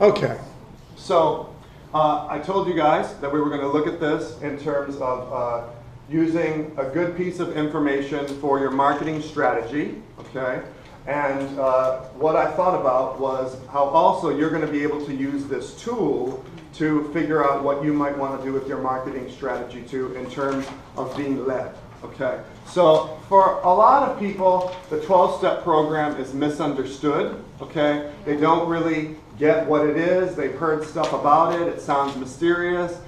Okay, so I told you guys that we were going to look at this in terms of using a good piece of information for your marketing strategy, okay? And what I thought about was how also you're going to be able to use this tool to figure out what you might want to do with your marketing strategy too in terms of being led, okay? So for a lot of people, the 12-step program is misunderstood, okay? They don't really get what it is. They've heard stuff about it. It sounds mysterious.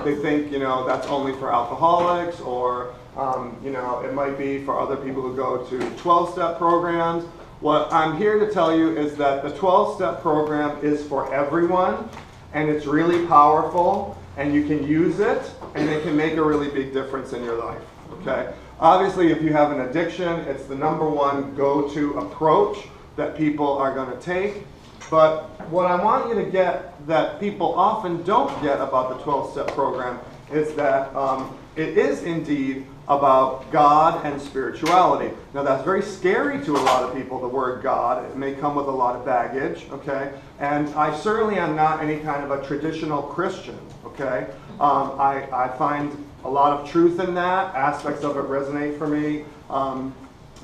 They think, that's only for alcoholics, or, it might be for other people who go to 12-step programs. What I'm here to tell you is that the 12-step program is for everyone, and it's really powerful, and you can use it, and it can make a really big difference in your life, okay? Obviously, if you have an addiction, it's the #1 go-to approach that people are going to take. But what I want you to get that people often don't get about the 12-step program is that it is indeed about God and spirituality. Now that's very scary to a lot of people, the word God. It may come with a lot of baggage, okay? And I certainly am not any kind of a traditional Christian, okay? I find a lot of truth in that. Aspects of it resonate for me.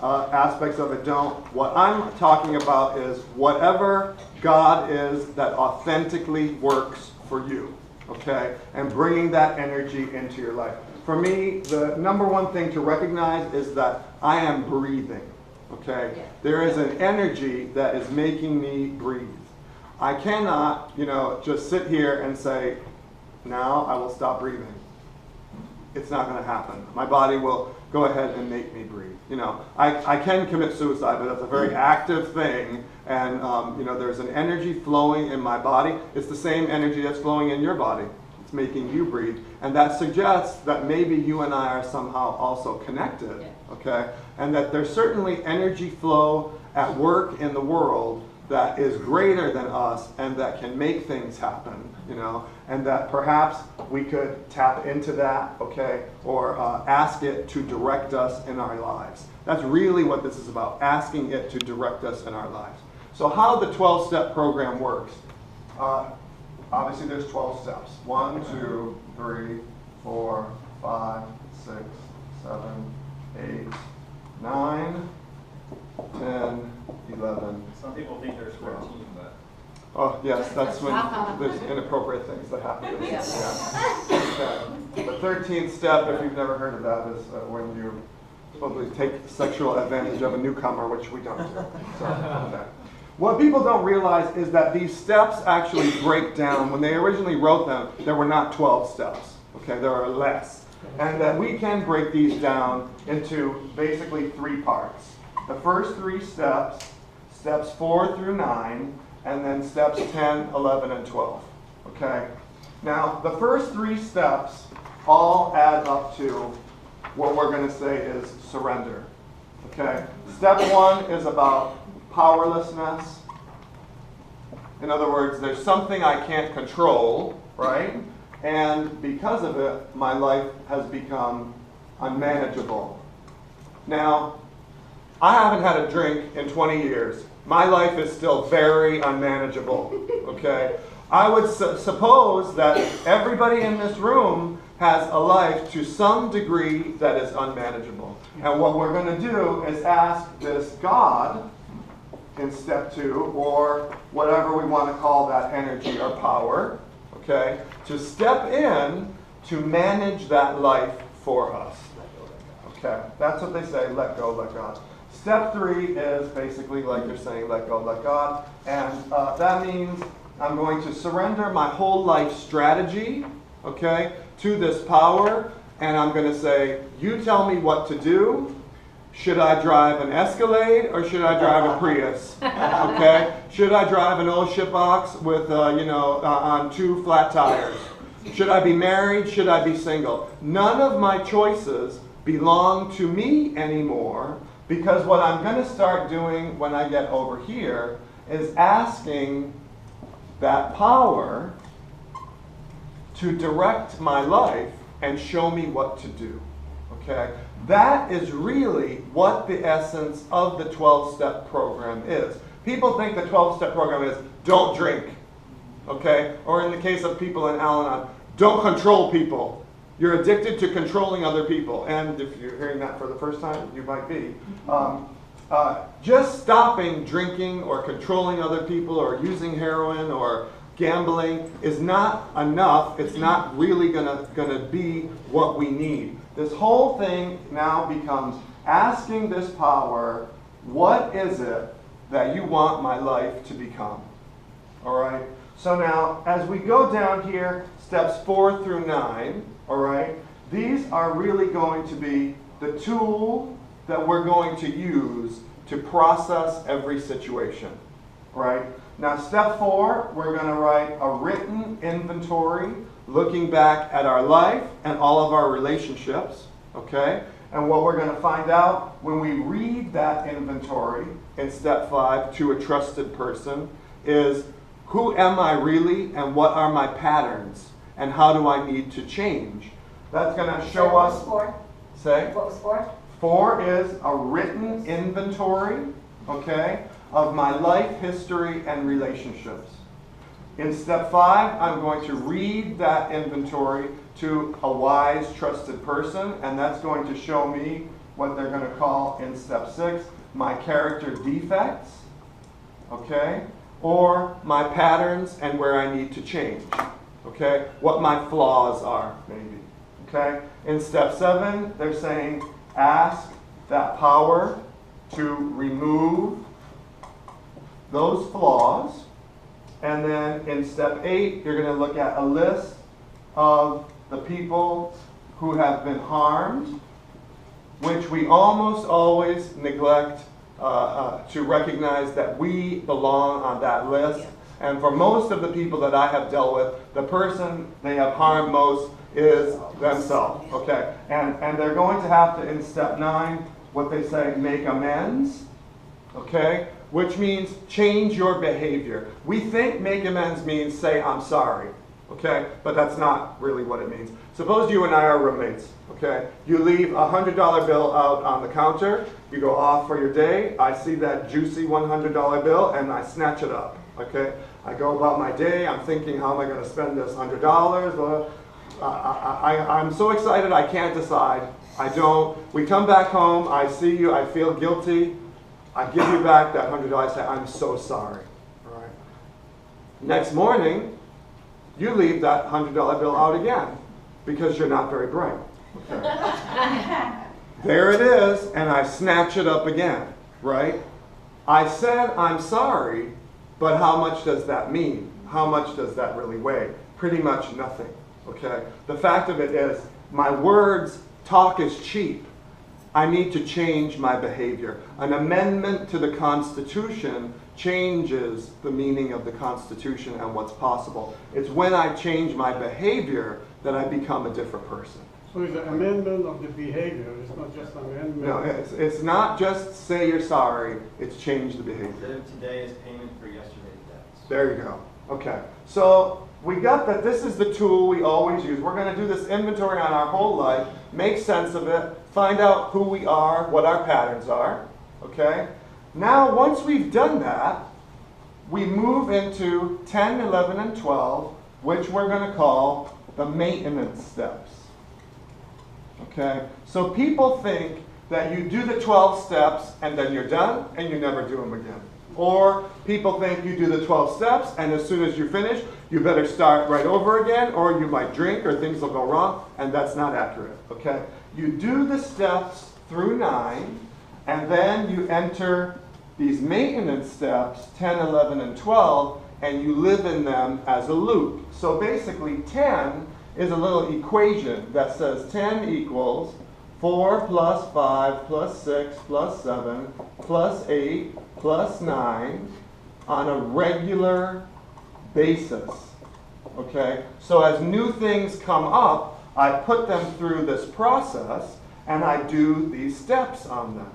Aspects of it don't. What I'm talking about is whatever God is that authentically works for you, okay? And bringing that energy into your life. For me, the #1 thing to recognize is that I am breathing, okay? Yeah. There is an energy that is making me breathe. I cannot, just sit here and say, now I will stop breathing. It's not going to happen. My body will go ahead and make me breathe. I can commit suicide, but that's a very active thing. And, there's an energy flowing in my body. It's the same energy that's flowing in your body. It's making you breathe. And that suggests that maybe you and I are somehow also connected, okay? And that there's certainly energy flow at work in the world that is greater than us and that can make things happen, and that perhaps we could tap into that, okay, or ask it to direct us in our lives. That's really what this is about, asking it to direct us in our lives. So how the 12-step program works. Obviously there's 12 steps. 1, 2, 3, 4, 5, 6, 7, 8, 9, 10, 11. Some people think there's 14, but... Oh, yes, that's when there's inappropriate things that happen. Yeah. Okay. The 13th step, if you've never heard of that, is when you supposedly take sexual advantage of a newcomer, which we don't do. So, okay. What people don't realize is that these steps actually break down. When they originally wrote them, there were not 12 steps. Okay, there are less. And that we can break these down into basically 3 parts. The first 3 steps, steps 4 through 9, and then steps 10, 11, and 12. Okay? Now, the first 3 steps all add up to what we're going to say is surrender. Okay? Step 1 is about powerlessness. In other words, there's something I can't control, right? And because of it, my life has become unmanageable. Now, I haven't had a drink in 20 years. My life is still very unmanageable, okay? I would suppose that everybody in this room has a life to some degree that is unmanageable. And what we're going to do is ask this God in step 2, or whatever we want to call that energy or power, okay, to step in to manage that life for us. Okay, that's what they say, let go, let God. Step 3 is basically like you're saying, let go, let God. And that means I'm going to surrender my whole life strategy, okay, to this power. And I'm going to say, you tell me what to do. Should I drive an Escalade or should I drive a Prius? Okay? Should I drive an old ship box with, on 2 flat tires? Should I be married? Should I be single? None of my choices belong to me anymore, because what I'm going to start doing when I get over here is asking that power to direct my life and show me what to do. Okay? That is really what the essence of the 12-step program is. People think the 12-step program is don't drink. okay? Or in the case of people in Al-Anon, don't control people. You're addicted to controlling other people. And if you're hearing that for the first time, you might be. Just stopping drinking or controlling other people or using heroin or gambling is not enough. It's not really gonna be what we need. This whole thing now becomes asking this power, what is it that you want my life to become? All right? So now, as we go down here, steps 4 through 9, all right, these are really going to be the tool that we're going to use to process every situation, right? Now, step 4, we're going to write a written inventory looking back at our life and all of our relationships, okay? And what we're going to find out when we read that inventory in step 5 to a trusted person is, who am I really and what are my patterns and how do I need to change? That's going to show us... What was 4? Say? What was 4? 4 is a written inventory, okay, of my life, history, and relationships. In step 5, I'm going to read that inventory to a wise, trusted person, and that's going to show me what they're going to call in step 6, my character defects, okay, or my patterns and where I need to change, okay, what my flaws are, maybe, okay. In step 7, they're saying, ask that power to remove those flaws. And then in step 8, you're going to look at a list of the people who have been harmed, which we almost always neglect to recognize that we belong on that list. And for most of the people that I have dealt with, the person they have harmed most is themselves, okay? And they're going to have to, in step 9, what they say, make amends, okay? Which means change your behavior. We think make amends means say I'm sorry, okay? But that's not really what it means. Suppose you and I are roommates, okay? You leave a $100 bill out on the counter, you go off for your day, I see that juicy $100 bill and I snatch it up, okay? I go about my day, I'm thinking, how am I going to spend this $100? I'm so excited I can't decide. I don't. We come back home, I see you, I feel guilty. I give you back that $100, I say, I'm so sorry. All right. Next morning, you leave that $100 bill out again because you're not very bright. Okay. There it is, and I snatch it up again, right? I said I'm sorry, but how much does that mean? How much does that really weigh? Pretty much nothing, okay? The fact of it is, my words, talk is cheap. I need to change my behavior. An amendment to the Constitution changes the meaning of the Constitution and what's possible. It's when I change my behavior that I become a different person. So it's an amendment of the behavior, it's not just an amendment? No, it's not just say you're sorry, it's change the behavior. Instead of today is payment for yesterday's debts. There you go. Okay, so we got that this is the tool we always use. We're going to do this inventory on our whole life, make sense of it, find out who we are, what our patterns are, okay? Now, once we've done that, we move into 10, 11, and 12, which we're going to call the maintenance steps, okay? So people think that you do the 12 steps and then you're done and you never do them again. Or people think you do the 12 steps and as soon as you finish, you better start right over again, or you might drink or things will go wrong, and that's not accurate, okay? You do the steps through 9, and then you enter these maintenance steps, 10, 11, and 12, and you live in them as a loop. So basically 10 is a little equation that says 10 equals 4 plus 5 plus 6 plus 7 plus 8 plus 9 on a regular basis, okay? So as new things come up, I put them through this process and I do these steps on them.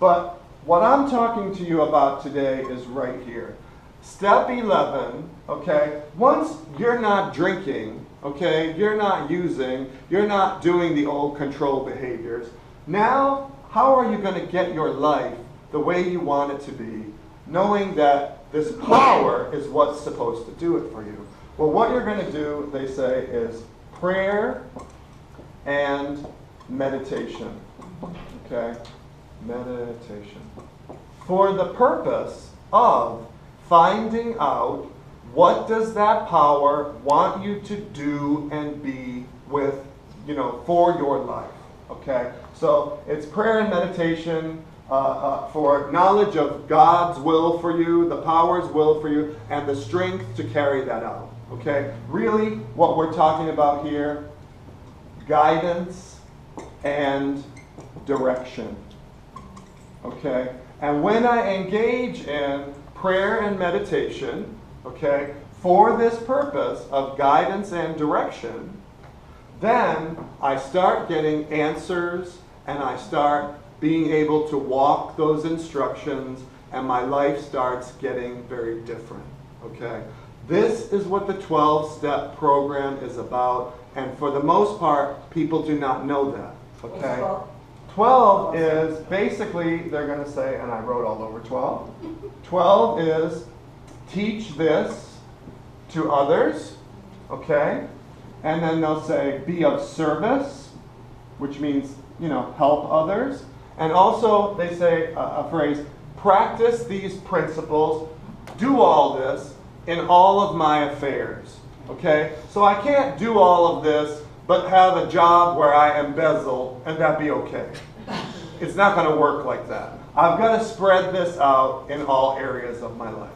But what I'm talking to you about today is right here. Step 11, okay, once you're not drinking, okay, you're not using, you're not doing the old control behaviors, now how are you going to get your life the way you want it to be, knowing that this power is what's supposed to do it for you? Well, what you're going to do, they say, is prayer and meditation. Okay? Meditation. For the purpose of finding out what does that power want you to do and be with, for your life. Okay? So it's prayer and meditation for knowledge of God's will for you, the power's will for you, and the strength to carry that out. Okay? Really, what we're talking about here, guidance and direction. Okay? And when I engage in prayer and meditation, okay, for this purpose of guidance and direction, then I start getting answers and I start being able to walk those instructions and my life starts getting very different. Okay? This is what the 12-step program is about, and for the most part, people do not know that. Okay? 12 is basically, they're going to say, and I wrote all over 12. 12 is teach this to others, okay? And then they'll say be of service, which means, help others. And also they say a phrase, practice these principles, do all this in all of my affairs, okay? So I can't do all of this but have a job where I embezzle and that be okay. It's not going to work like that. I've got to spread this out in all areas of my life.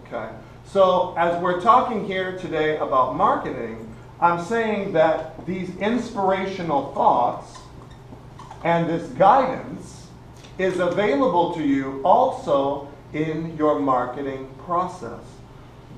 Okay? So as we're talking here today about marketing, I'm saying that these inspirational thoughts and this guidance is available to you also in your marketing process.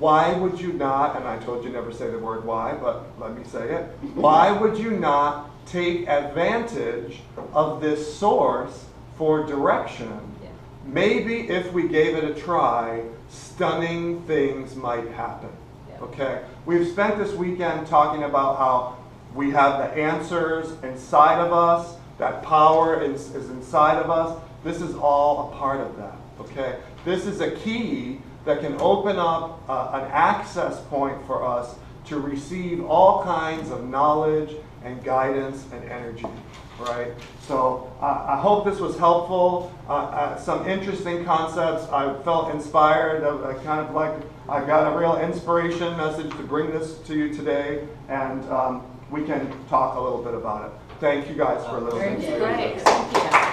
Why would you not, and I told you never say the word why, but let me say it. Why would you not take advantage of this source for direction? Yeah. Maybe if we gave it a try, stunning things might happen. Yeah. Okay? We've spent this weekend talking about how we have the answers inside of us, that power is inside of us. This is all a part of that. Okay? This is a key that can open up an access point for us to receive all kinds of knowledge and guidance and energy, right? So I hope this was helpful. Some interesting concepts. I felt inspired. I got a real inspiration message to bring this to you today, and we can talk a little bit about it. Thank you guys for listening. Very good. Thank you.